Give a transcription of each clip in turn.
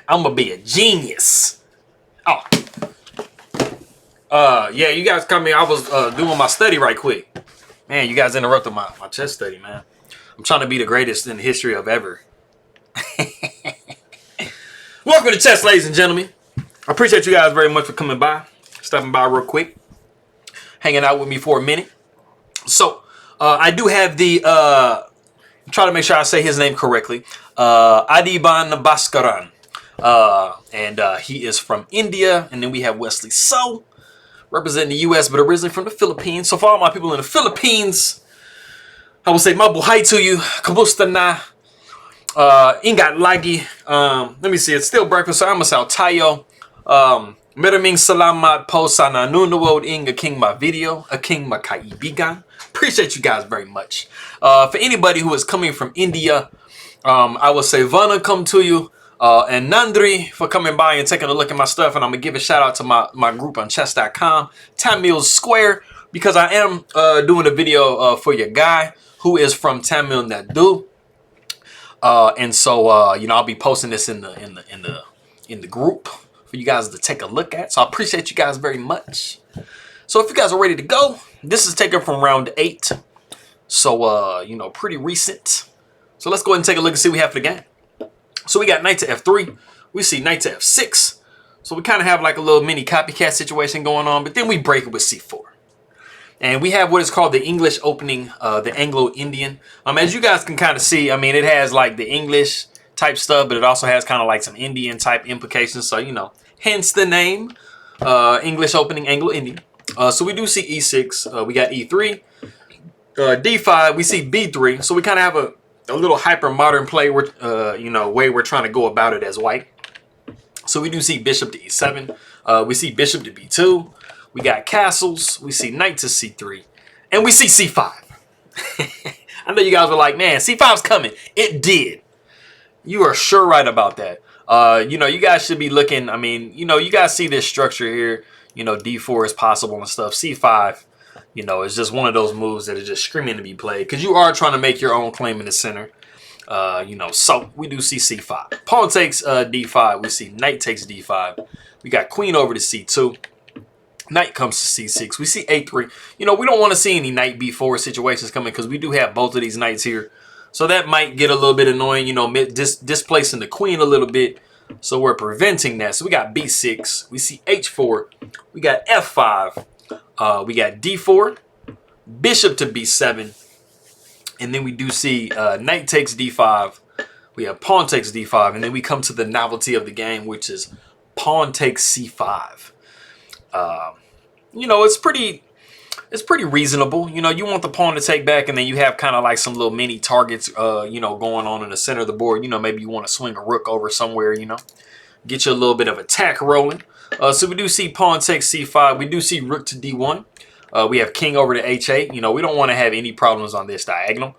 I'm gonna be a genius. Oh. Yeah, you guys come here. I was doing my study right quick. Man, you guys interrupted my chess study, man. I'm trying to be the greatest in the history of ever. Welcome to chess, ladies and gentlemen. I appreciate you guys very much for coming by, stopping by real quick, hanging out with me for a minute. So, I do have the, try to make sure I say his name correctly, Adhiban Baskaran. And he is from India. And then we have Wesley So, representing the U.S., but originally from the Philippines. So for all my people in the Philippines, I will say mabuhay to you. Kamusta na? Ingat lagi. Let me see. It's still breakfast, so I'm sa tayo. Maraming salamat po sa nanonood ng aking video, aking kaibigan. Appreciate you guys very much. For anybody who is coming from India, I will say vana come to you. And Nandri for coming by and taking a look at my stuff. And I'm going to give a shout out to my group on chess.com, Tamil Square, because I am doing a video for your guy who is from Tamil Nadu. And so, you know, I'll be posting this in the group for you guys to take a look at. So I appreciate you guys very much. So if you guys are ready to go, this is taken from round 8. So, you know, pretty recent. So let's go ahead and take a look and see what we have for the game. So we got knight to f3. We see knight to f6. So we kind of have like a little mini copycat situation going on. But then we break it with c4. And we have what is called the English opening, the Anglo-Indian. As you guys can kind of see, I mean, it has like the English type stuff, but it also has kind of like some Indian type implications. So, you know, hence the name, English opening Anglo-Indian. So we do see e6. We got e3. d5. We see b3. So we kind of have a little hyper modern play, you know, way we're trying to go about it as white. So we do see bishop to e7. We see bishop to b2. We got castles. We see knight to c3, and we see c5. I know you guys were like, man, c5's coming. It did. You are sure right about that. You know, you guys should be looking. I mean, you know, you guys see this structure here. You know, d4 is possible and stuff. c5. You know, it's just one of those moves that are just screaming to be played because you are trying to make your own claim in the center. You know, so we do see c5. Pawn takes d5. We see knight takes d5. We got queen over to c2. Knight comes to c6. We see a3. You know, we don't want to see any knight b4 situations coming because we do have both of these knights here. So that might get a little bit annoying, you know, displacing the queen a little bit. So we're preventing that. So we got b6. We see h4. We got f5. We got d4, bishop to b7, and then we do see knight takes d5. We have pawn takes d5, and then we come to the novelty of the game, which is pawn takes c5. You know, it's pretty reasonable. You know, you want the pawn to take back, and then you have kind of like some little mini targets, you know, going on in the center of the board. You know, maybe you want to swing a rook over somewhere, you know, get you a little bit of attack rolling. So we do see pawn takes c5. We do see rook to d1. We have king over to h8. You know, we don't want to have any problems on this diagonal.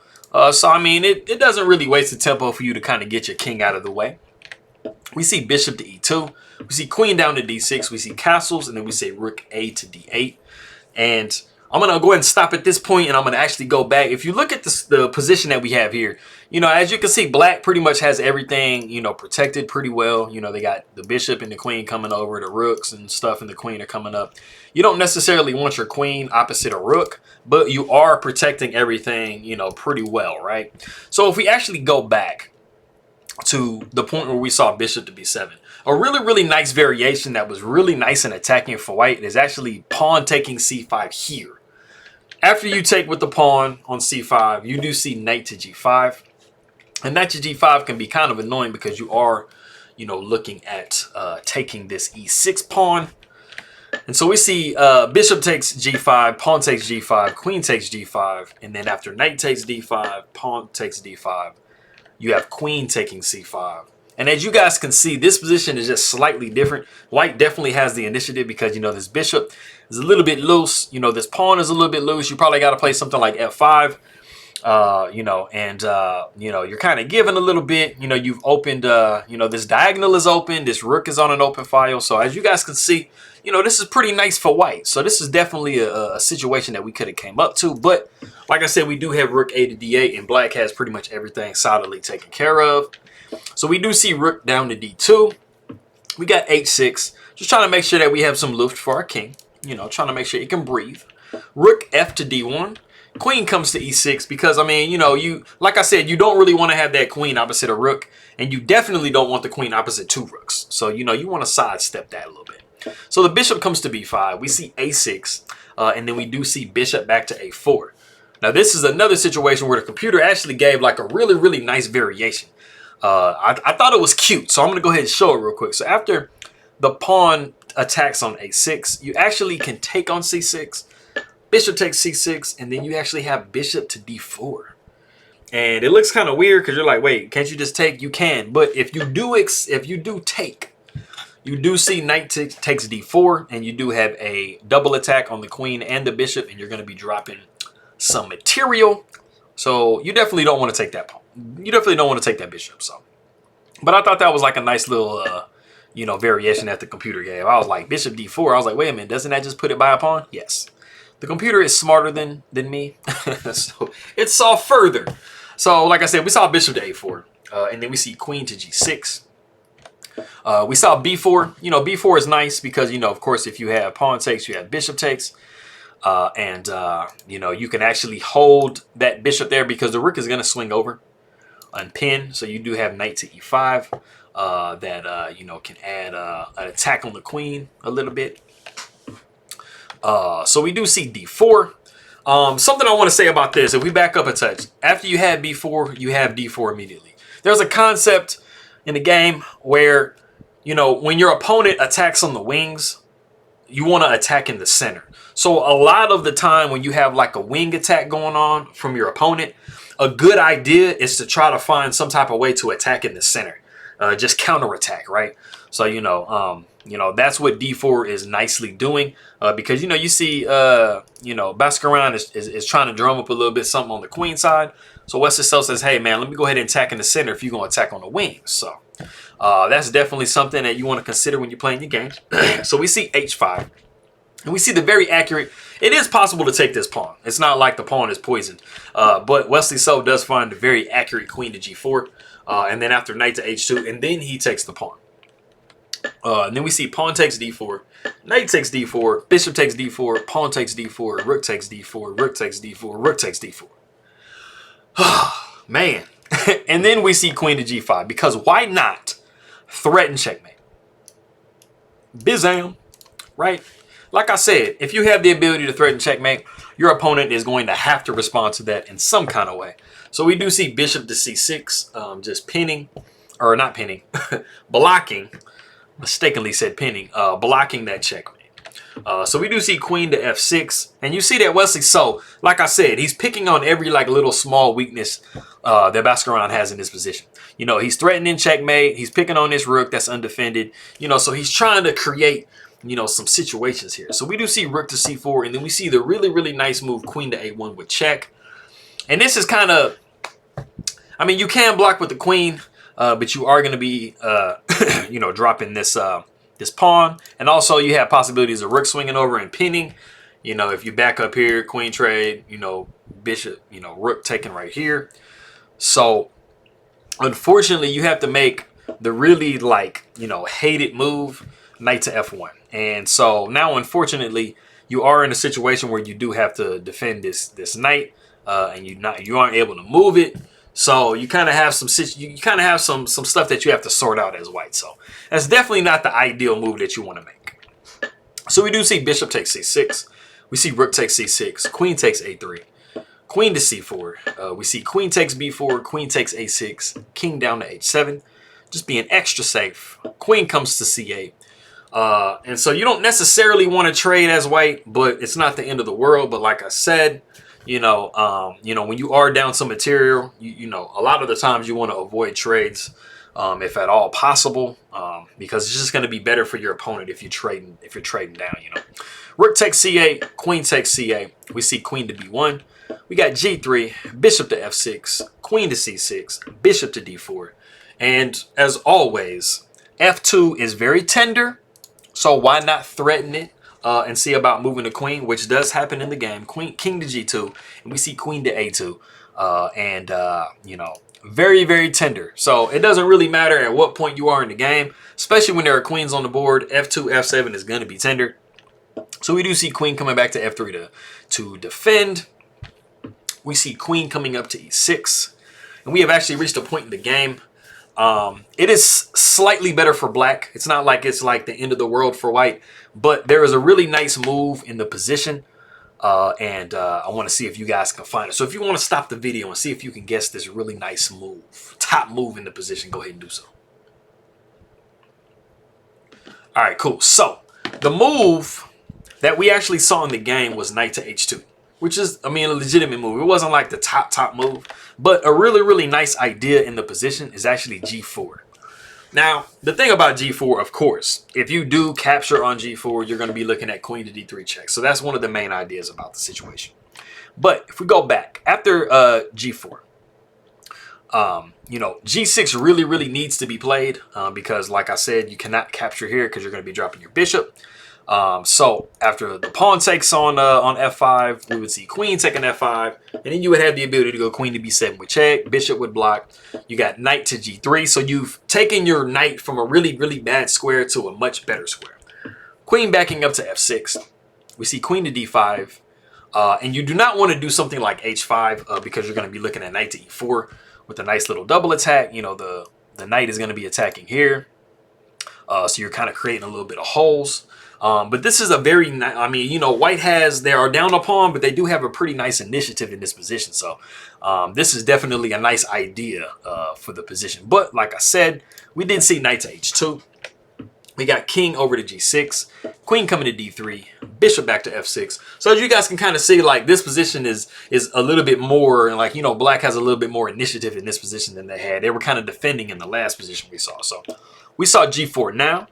So, I mean, it doesn't really waste the tempo for you to kind of get your king out of the way. We see bishop to e2. We see queen down to d6. We see castles. And then we say rook a to d8. And I'm going to go ahead and stop at this point, and I'm going to actually go back. If you look at the position that we have here, you know, as you can see, black pretty much has everything, you know, protected pretty well. You know, they got the bishop and the queen coming over, the rooks and stuff and the queen are coming up. You don't necessarily want your queen opposite a rook, but you are protecting everything, you know, pretty well, right? So if we actually go back to the point where we saw bishop to b7, a really, really nice variation that was really nice and attacking for white is actually pawn taking c5 here. After you take with the pawn on c5, you do see knight to g5. And knight to g5 can be kind of annoying because you are, you know, looking at taking this e6 pawn. And so we see bishop takes g5, pawn takes g5, queen takes g5. And then after knight takes d5, pawn takes d5, you have queen taking c5. And as you guys can see, this position is just slightly different. White definitely has the initiative because, you know, this bishop is a little bit loose. You know, this pawn is a little bit loose. You probably got to play something like f5. You know, and, you know, you're kind of giving a little bit. You know, you've opened, you know, this diagonal is open. This rook is on an open file. So as you guys can see, you know, this is pretty nice for white. So this is definitely a situation that we could have came up to. But like I said, we do have rook a to d8, and black has pretty much everything solidly taken care of. So we do see rook down to d2. We got h6, just trying to make sure that we have some luft for our king. You know, trying to make sure it can breathe. Rook f to d1. Queen comes to e6 because, I mean, you know, like I said, you don't really want to have that queen opposite a rook, and you definitely don't want the queen opposite two rooks. So, you know, you want to sidestep that a little bit. So the bishop comes to b5. We see a6, and then we do see bishop back to a4. Now, this is another situation where the computer actually gave like a really, really nice variation. I thought it was cute, so I'm going to go ahead and show it real quick. So after the pawn attacks on a6, you actually can take on c6. Bishop takes c6, and then you actually have bishop to d4. And it looks kind of weird because you're like, wait, can't you just take? You can, but if you do take, you do see knight takes d4, and you do have a double attack on the queen and the bishop, and you're going to be dropping some material. So you definitely don't want to take that pawn. You definitely don't want to take that bishop. So, but I thought that was like a nice little, you know, variation that the computer gave. I was like, bishop d4. I was like, wait a minute, doesn't that just put it by a pawn? Yes. The computer is smarter than me, so it saw further. So, like I said, we saw bishop to a4, and then we see queen to g6. We saw b4. You know, b4 is nice because, you know, of course, if you have pawn takes, you have bishop takes. And you know, you can actually hold that bishop there because the rook is going to swing over and pin. So you do have knight to e5 that, you know, can add an attack on the queen a little bit. So we do see d4. Something I want to say about this, if we back up a touch, after you have b4, you have d4 immediately. There's a concept in the game where, you know, when your opponent attacks on the wings, you want to attack in the center. So a lot of the time when you have like a wing attack going on from your opponent, a good idea is to try to find some type of way to attack in the center. Just counterattack, right? So, you know, that's what d4 is nicely doing, because, you know, you see, you know, Baskaran is trying to drum up a little bit something on the queen side. So Wesley says, hey, man, let me go ahead and attack in the center if you're going to attack on the wings. So that's definitely something that you want to consider when you're playing your game. So we see h5. And we see the very accurate. It is possible to take this pawn. It's not like the pawn is poisoned. But Wesley So does find a very accurate queen to g4. And then after knight to h2. And then he takes the pawn. And then we see pawn takes d4. Knight takes d4. Bishop takes d4. Pawn takes d4. Rook takes d4. Rook takes d4. Rook takes d4. Man. And then we see queen to g5. Because why not threaten checkmate? Bizam. Right? Like I said, if you have the ability to threaten checkmate, your opponent is going to have to respond to that in some kind of way. So we do see bishop to c6, just pinning, or not pinning, blocking, mistakenly said pinning, blocking that checkmate. So we do see queen to f6, and you see that Wesley So, like I said, he's picking on every like little small weakness that Baskaran has in this position. You know, he's threatening checkmate, he's picking on this rook that's undefended, you know, so he's trying to create, you know, some situations here. So we do see rook to c4, and then we see the really, really nice move queen to a1 with check. And this is kind of, I mean, you can block with the queen, but you are going to be, you know, dropping this this pawn. And also you have possibilities of rook swinging over and pinning. You know, if you back up here, queen trade, you know, bishop, you know, rook taken right here. So unfortunately, you have to make the really, like, you know, hated move, knight to f1. And so now, unfortunately, you are in a situation where you do have to defend this knight, and you aren't able to move it. So you kind of have some stuff that you have to sort out as white. So that's definitely not the ideal move that you want to make. So we do see bishop takes c6. We see rook takes c6. Queen takes a3. Queen to c4. We see queen takes b4. Queen takes a6. King down to h7. Just being extra safe. Queen comes to c8. And so you don't necessarily want to trade as white, but it's not the end of the world. But like I said, you know, when you are down some material, you know, a lot of the times you want to avoid trades, if at all possible, because it's just going to be better for your opponent if you're trading down. You know, rook takes c8, queen takes c8. We see queen to b1. We got g3, bishop to f6, queen to c6, bishop to d4, and as always, f2 is very tender. So why not threaten it and see about moving the queen, which does happen in the game. King to g2, and we see queen to a2. You know, very, very tender. So it doesn't really matter at what point you are in the game, especially when there are queens on the board. F2, F7 is going to be tender. So we do see queen coming back to F3 to defend. We see queen coming up to E6. And we have actually reached a point in the game. It is slightly better for black. It's not like it's like the end of the world for white. But there is a really nice move in the position. I want to see if you guys can find it. So if you want to stop the video and see if you can guess this really nice move, top move in the position, go ahead and do so. All right, cool. So the move that we actually saw in the game was knight to H2, which is, I mean, a legitimate move. It wasn't like the top move, but a really, really nice idea in the position is actually G4. Now, the thing about G4, of course, if you do capture on G4, you're going to be looking at queen to D3 check. So that's one of the main ideas about the situation. But if we go back, after G4, you know, G6 really, really needs to be played because, like I said, you cannot capture here because you're going to be dropping your bishop. So after the pawn takes on F5, we would see queen taking F5, and then you would have the ability to go queen to B7 with check, bishop would block. You got knight to G3, so you've taken your knight from a really, really bad square to a much better square. Queen backing up to F6. We see queen to D5, and you do not want to do something like H5 because you're going to be looking at knight to E4 with a nice little double attack. You know, the knight is going to be attacking here, so you're kind of creating a little bit of holes. But this is a very, I mean, you know, white they are down a pawn, but they do have a pretty nice initiative in this position. So this is definitely a nice idea for the position. But like I said, we did see knight to H2. We got king over to G6, queen coming to D3, bishop back to F6. So as you guys can kind of see, like this position is a little bit more, like, you know, black has a little bit more initiative in this position than they had. They were kind of defending in the last position we saw. So we saw G4 now.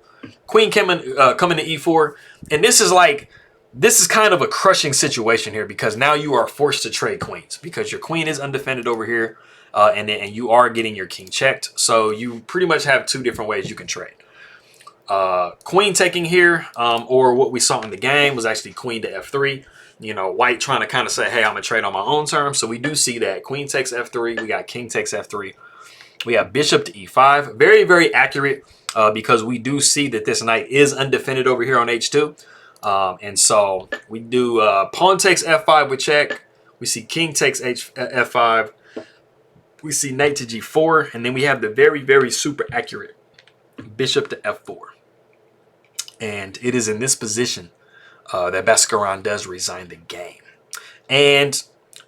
Queen coming to E4, and this is kind of a crushing situation here because now you are forced to trade queens because your queen is undefended over here, and you are getting your king checked. So you pretty much have two different ways you can trade. Queen taking here, or what we saw in the game was actually queen to F3. You know, white trying to kind of say, hey, I'm gonna trade on my own terms. So we do see that queen takes F3. We got king takes F3. We have bishop to E5. Very, very accurate. Because we do see that this knight is undefended over here on H2. And so we do pawn takes F5 with check. We see king takes F5. We see knight to G4. And then we have the very, very super accurate bishop to F4. And it is in this position that Baskaran does resign the game. And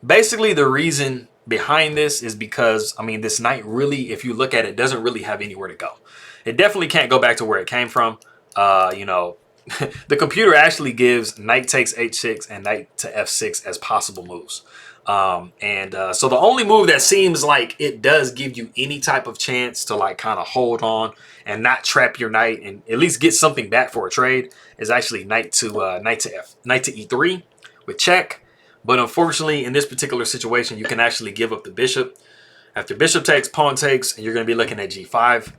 basically the reason behind this is because, I mean, this knight really, if you look at it, doesn't really have anywhere to go. It definitely can't go back to where it came from. You know, the computer actually gives knight takes H6 and knight to F6 as possible moves. So the only move that seems like it does give you any type of chance to like kind of hold on and not trap your knight and at least get something back for a trade is actually knight to E3 with check. But unfortunately, in this particular situation, you can actually give up the bishop. After bishop takes, pawn takes, and you're going to be looking at G5.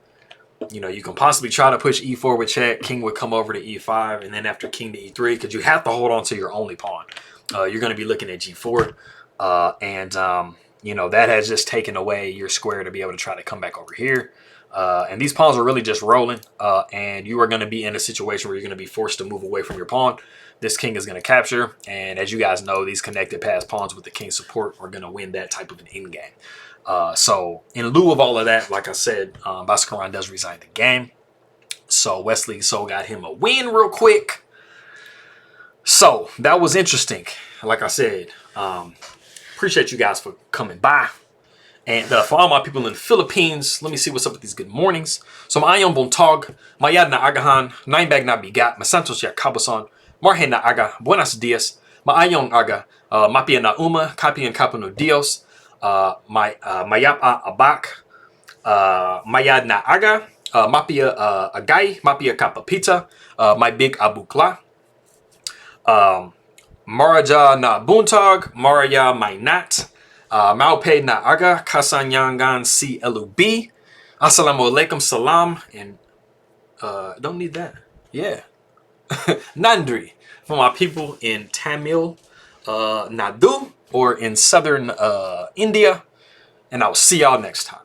You know, you can possibly try to push E4 with check. King would come over to E5, and then after king to E3, because you have to hold on to your only pawn, you're going to be looking at G4. You know, that has just taken away your square to be able to try to come back over here. And these pawns are really just rolling, and you are going to be in a situation where you're going to be forced to move away from your pawn. This king is going to capture, and as you guys know, these connected pass pawns with the king support are going to win that type of an endgame. So in lieu of all of that, like I said, Baskaran does resign the game. So Wesley got him a win real quick. So that was interesting. Like I said, appreciate you guys for coming by. And for all my people in the Philippines, let me see what's up with these good mornings. So maayong buntag, mayad na agahan, nainbag na bigat, masantos ya kabason, marhe na aga, buenos dias, maayong aga, mapia na uma, kapian kapano dios, mayap a abak, mayad na aga, mapia agay, mapia kapapita, my big abukla, maraja na buntag, maraya may nat, Maupe na aga, kasanyangan si LUB. Assalamu alaikum salam. And don't need that. Yeah. Nandri. For my people in Tamil Nadu or in southern India. and I will see y'all next time.